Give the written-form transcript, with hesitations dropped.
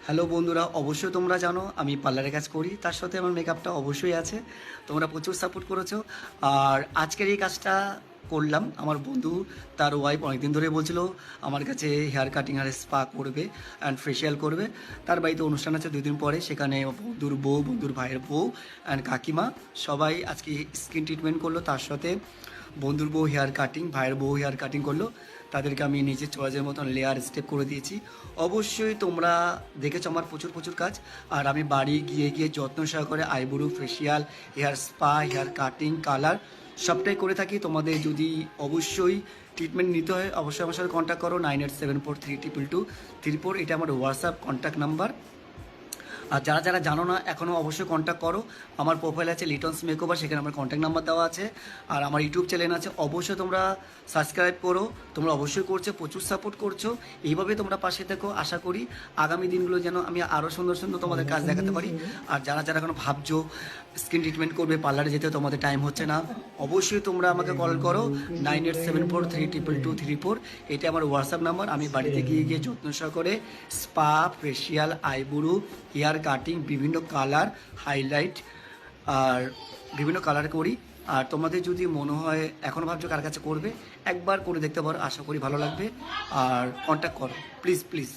Hello বন্ধুরা, অবশ্যই তোমরা জানো আমি পার্লারের কাজ করি, তার সাথে আমার মেকআপটা অবশ্যই আছে। তোমরা প্রচুর সাপোর্ট করেছো। আর আজকের এই কাজটা করলাম আমার বন্ধু, তার ওয়াইফ অনেকদিন ধরে বলছিল আমার কাছে হেয়ার কাটিং আর স্পা করবে অ্যান্ড ফেশিয়াল করবে। তার বাড়িতে অনুষ্ঠান আছে 2 দিন পরে, সেখানে বন্ধুর বউ, বন্ধুর ভাইয়ের বউ অ্যান্ড কাকিমা সবাই আজকে স্কিন ট্রিটমেন্ট করলো। তার সাথে বন্ধুর বউ হেয়ার কাটিং, ভাইয়ের বউ হেয়ার কাটিং করলো। তাদেরকে আমি নিজের চয়েসের মতন লেয়ার স্টেপ করে দিয়েছি। অবশ্যই তোমরা দেখেছো আমার প্রচুর প্রচুর কাজ। আর আমি বাড়ি গিয়ে গিয়ে যত্ন সহকারে eyebrow, facial, hair spa, hair cutting, colour সবটাই করে থাকি। তোমাদের যদি অবশ্যই ট্রিটমেন্ট নিতে হয় অবশ্যই আমার সাথে কন্ট্যাক্ট করো 9874322234। এটা আমার হোয়াটসঅ্যাপ কন্ট্যাক্ট নাম্বার। আর যারা যারা জানো না এখনও অবশ্যই কন্ট্যাক্ট করো। আমার প্রোফাইল আছে লিটনস মেকওভার, সেখানে আমার কন্ট্যাক্ট নাম্বার দেওয়া আছে। আর আমার ইউটিউব চ্যানেল আছে, অবশ্যই তোমরা সাবস্ক্রাইব করো। তোমরা অবশ্যই করছো, প্রচুর সাপোর্ট করছো। এইভাবে তোমরা পাশে থেকো। আশা করি আগামী দিনগুলো যেন আমি আরও সুন্দর সুন্দর তোমাদের কাজ দেখাতে পারি। আর যারা যারা এখনো ভাবছো স্কিন ট্রিটমেন্ট করবে, পার্লারে যেতে তোমাদের টাইম হচ্ছে না, অবশ্যই তোমরা আমাকে কল করো 9874322234। এটা আমার হোয়াটসঅ্যাপ নাম্বার। আমি বাড়িতে গিয়ে গিয়ে যত্ন সহকারে spa, facial, eyebrow, hair cutting, বিভিন্ন কালার, হাইলাইট আর বিভিন্ন কালার করি। আর তোমাদের যদি মনে হয় এখনও ভাবছো কার কাছে করবে, একবার করে দেখতে পারো। আশা করি ভালো লাগবে। আর কন্ট্যাক্ট করো প্লিজ প্লিজ।